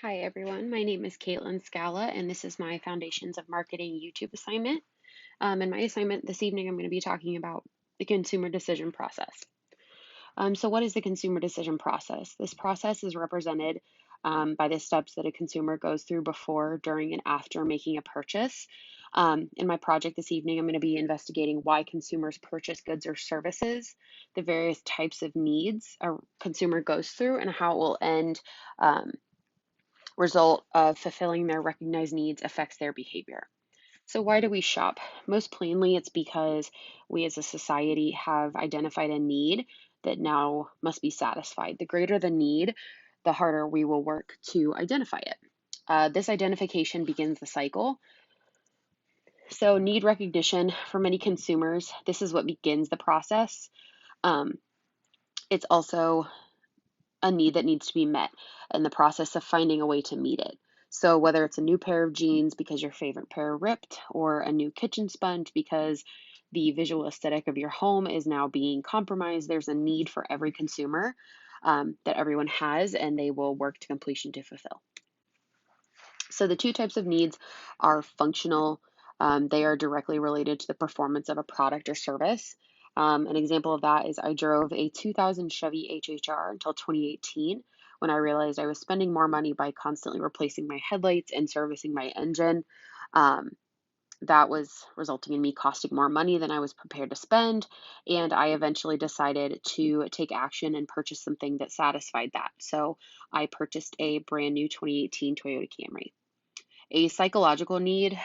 Hi, everyone. My name is Caitlin Scala, and this is my Foundations of Marketing YouTube assignment. In my assignment this evening, I'm going to be talking about the consumer decision process. So, what is the consumer decision process? This process is represented by the steps that a consumer goes through before, during, and after making a purchase. In my project this evening, I'm going to be investigating why consumers purchase goods or services, the various types of needs a consumer goes through, and how it will end. Result of fulfilling their recognized needs affects their behavior. So, why do we shop? Most plainly, it's because we as a society have identified a need that now must be satisfied. The greater the need, the harder we will work to identify it. This identification begins the cycle. So, need recognition for many consumers, this is what begins the process. Um, it's also a need that needs to be met in the process of finding a way to meet it. So, whether it's a new pair of jeans because your favorite pair ripped, or a new kitchen sponge because the visual aesthetic of your home is now being compromised, there's a need for every consumer that everyone has, and they will work to completion to fulfill. So, the two types of needs are functional. They are directly related to the performance of a product or service. An example of that is I drove a 2000 Chevy HHR until 2018 when I realized I was spending more money by constantly replacing my headlights and servicing my engine. Um, that was resulting in me costing more money than I was prepared to spend. And I eventually decided to take action and purchase something that satisfied that. So I purchased a brand new 2018 Toyota Camry. A psychological need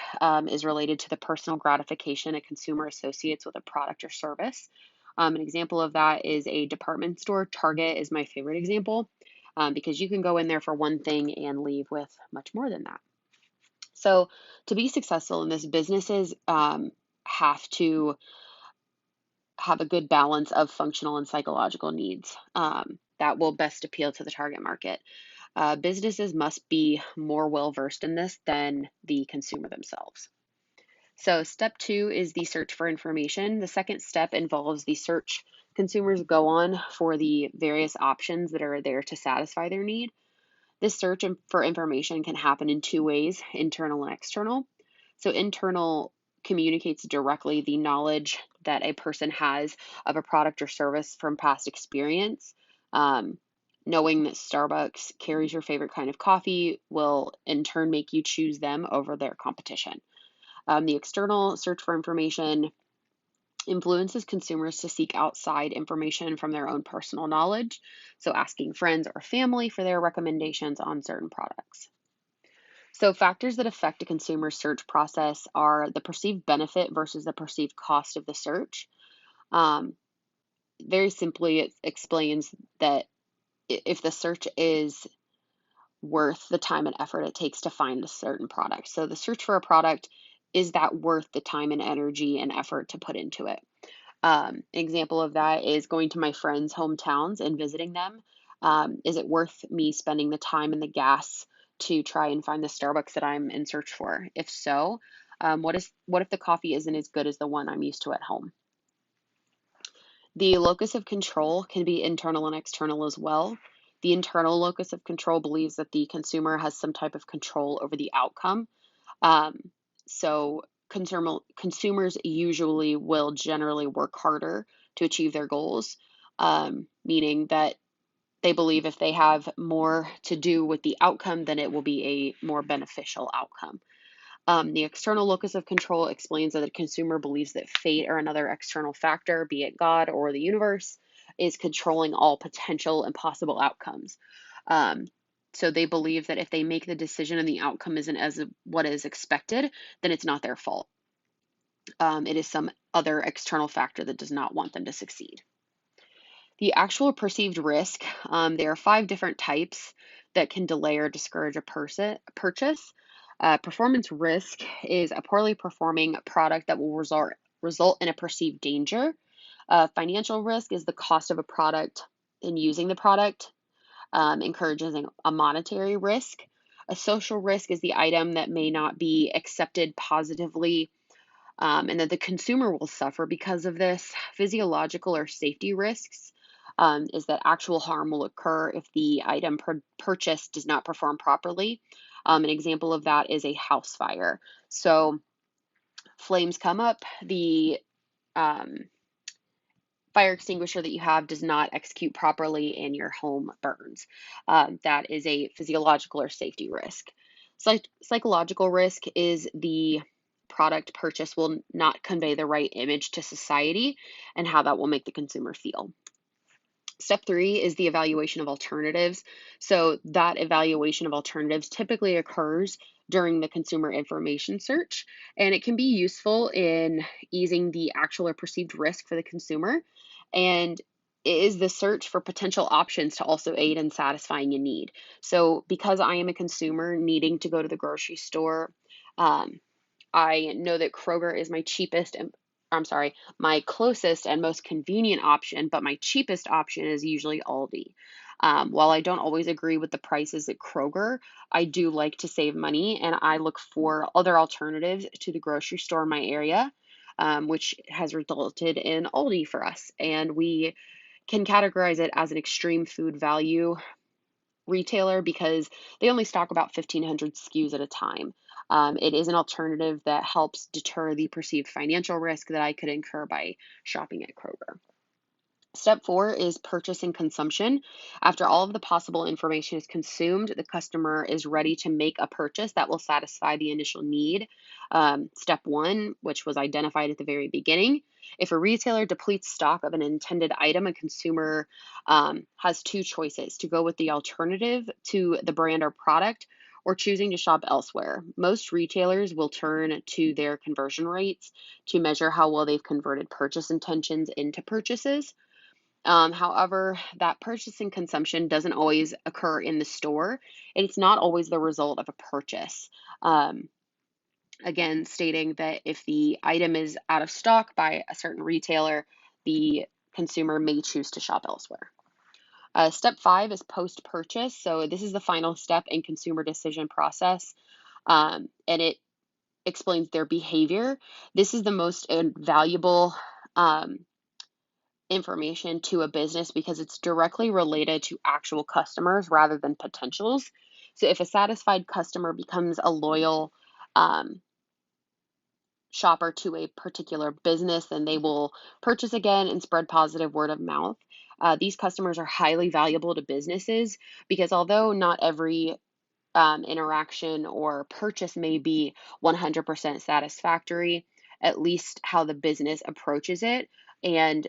is related to the personal gratification a consumer associates with a product or service. An example of that is a department store. Target is my favorite example because you can go in there for one thing and leave with much more than that. So, to be successful in this, businesses have to have a good balance of functional and psychological needs that will best appeal to the target market. Businesses must be more well versed in this than the consumer themselves. So, step two is the search for information. The second step involves the search consumers go on for the various options that are there to satisfy their need. This search for information can happen in two ways, internal and external. So, internal communicates directly the knowledge that a person has of a product or service from past experience. Um, Knowing that Starbucks carries your favorite kind of coffee will in turn make you choose them over their competition. The external search for information influences consumers to seek outside information from their own personal knowledge, so asking friends or family for their recommendations on certain products. So, factors that affect a consumer search process are the perceived benefit versus the perceived cost of the search. Um, Very simply, it explains that if the search is worth the time and effort it takes to find a certain product. So, the search for a product, is that worth the time and energy and effort to put into it? Example of that is going to my friends' hometowns and visiting them. Is it worth me spending the time and the gas to try and find the Starbucks that I'm in search for? If so, what if the coffee isn't as good as the one I'm used to at home? The locus of control can be internal and external as well. The internal locus of control believes that the consumer has some type of control over the outcome. Um, so consumers usually will generally work harder to achieve their goals, meaning that they believe if they have more to do with the outcome, then it will be a more beneficial outcome. The external locus of control explains that the consumer believes that fate or another external factor, be it God or the universe, is controlling all potential and possible outcomes. Um, so they believe that if they make the decision and the outcome isn't as what is expected, then it's not their fault. It is some other external factor that does not want them to succeed. The actual perceived risk, there are five different types that can delay or discourage a purchase. Performance risk is a poorly performing product that will result in a perceived danger. Financial risk is the cost of a product in using the product, encouraging a monetary risk. A social risk is the item that may not be accepted positively, and that the consumer will suffer because of this. Physiological or safety risks. is that actual harm will occur if the item purchased does not perform properly. An example of that is a house fire. So flames come up, the um, fire extinguisher that you have does not execute properly and your home burns. That is a physiological or safety risk. Psychological risk is the product purchase will not convey the right image to society and how that will make the consumer feel. Step three is the evaluation of alternatives. So that evaluation of alternatives typically occurs during the consumer information search, and it can be useful in easing the actual or perceived risk for the consumer. And it is the search for potential options to also aid in satisfying a need. So because I am a consumer needing to go to the grocery store, um, I know that Kroger is my cheapest and I'm sorry, my closest and most convenient option, but my cheapest option is usually Aldi. While I don't always agree with the prices at Kroger, I do like to save money and I look for other alternatives to the grocery store in my area, which has resulted in Aldi for us. And we can categorize it as an extreme food value retailer because they only stock about 1,500 SKUs at a time. It is an alternative that helps deter the perceived financial risk that I could incur by shopping at Kroger. Step four is purchase and consumption. After all of the possible information is consumed, the customer is ready to make a purchase that will satisfy the initial need. Step one, which was identified at the very beginning. If a retailer depletes stock of an intended item, a consumer has two choices to go with the alternative to the brand or product or choosing to shop elsewhere. Most retailers will turn to their conversion rates to measure how well they've converted purchase intentions into purchases. However, that purchase and consumption doesn't always occur in the store, and it's not always the result of a purchase. Um, again, stating that if the item is out of stock by a certain retailer, the consumer may choose to shop elsewhere. Step five is post purchase. So, this is the final step in consumer decision process, and it explains their behavior. This is the most valuable. Information to a business because it's directly related to actual customers rather than potentials. So if a satisfied customer becomes a loyal um, shopper to a particular business, then they will purchase again and spread positive word of mouth. These customers are highly valuable to businesses because although not every interaction or purchase may be 100% satisfactory, at least how the business approaches it and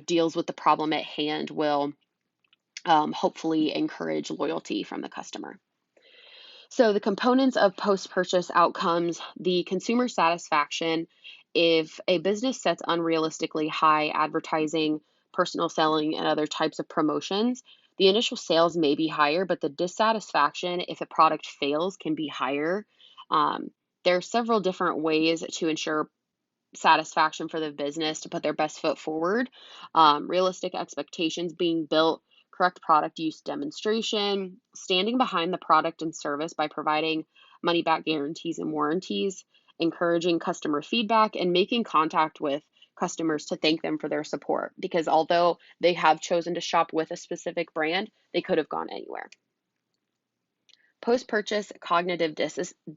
deals with the problem at hand will hopefully encourage loyalty from the customer. So the components of post-purchase outcomes, the consumer satisfaction, if a business sets unrealistically high advertising, personal selling, and other types of promotions, the initial sales may be higher, but the dissatisfaction, if a product fails, can be higher. Um, there are several different ways to ensure satisfaction for the business to put their best foot forward. Realistic expectations being built, correct product use demonstration, standing behind the product and service by providing money back guarantees and warranties, encouraging customer feedback, and making contact with customers to thank them for their support. Because although they have chosen to shop with a specific brand, they could have gone anywhere. Post purchase cognitive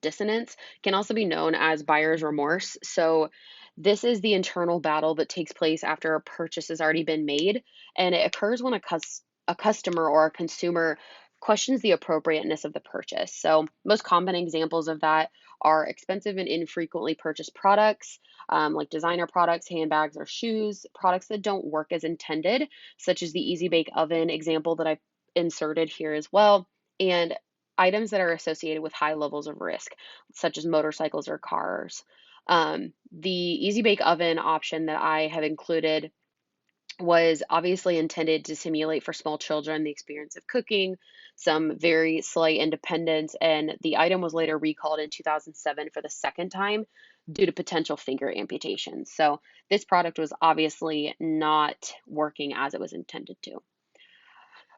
dissonance can also be known as buyer's remorse. So, this is the internal battle that takes place after a purchase has already been made, and it occurs when a customer or a consumer questions the appropriateness of the purchase. So, most common examples of that are expensive and infrequently purchased products, like designer products, handbags, or shoes, products that don't work as intended, such as the Easy Bake Oven example that I've inserted here as well. And items that are associated with high levels of risk, such as motorcycles or cars. The Easy Bake Oven option that I have included was obviously intended to simulate for small children the experience of cooking, some very slight independence, and the item was later recalled in 2007 for the second time due to potential finger amputations. So this product was obviously not working as it was intended to.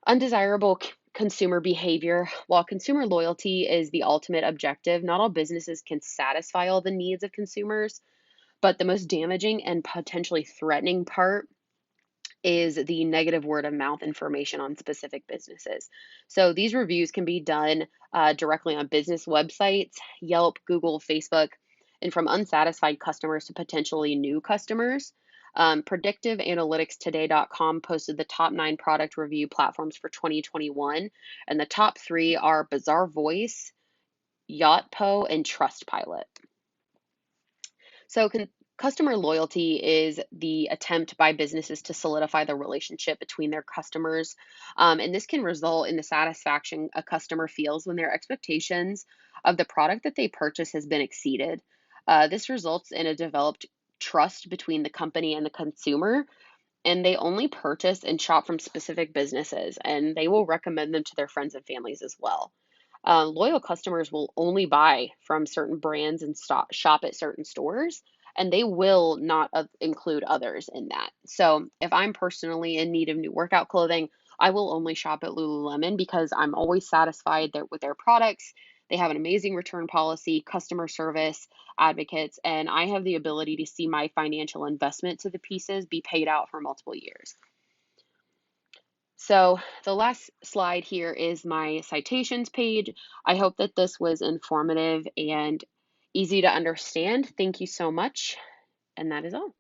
Undesirable consumer behavior. While consumer loyalty is the ultimate objective, not all businesses can satisfy all the needs of consumers, but the most damaging and potentially threatening part is the negative word of mouth information on specific businesses. So these reviews can be done directly on business websites, Yelp, Google, Facebook, and from unsatisfied customers to potentially new customers. PredictiveAnalyticsToday.com posted the top 9 product review platforms for 2021, and the top 3 are Bizarre Voice, Yotpo, and Trustpilot. So, customer loyalty is the attempt by businesses to solidify the relationship between their customers. And this can result in the satisfaction a customer feels when their expectations of the product that they purchase has been exceeded. This results in a developed trust between the company and the consumer, and they only purchase and shop from specific businesses, and they will recommend them to their friends and families as well. Loyal customers will only buy from certain brands and shop at certain stores, and they will not include others in that. So, if I'm personally in need of new workout clothing, I will only shop at Lululemon because I'm always satisfied with their products. They have an amazing return policy, customer service, advocates, and I have the ability to see my financial investment to the pieces be paid out for multiple years. So the last slide here is my citations page. I hope that this was informative and easy to understand. Thank you so much. And that is all.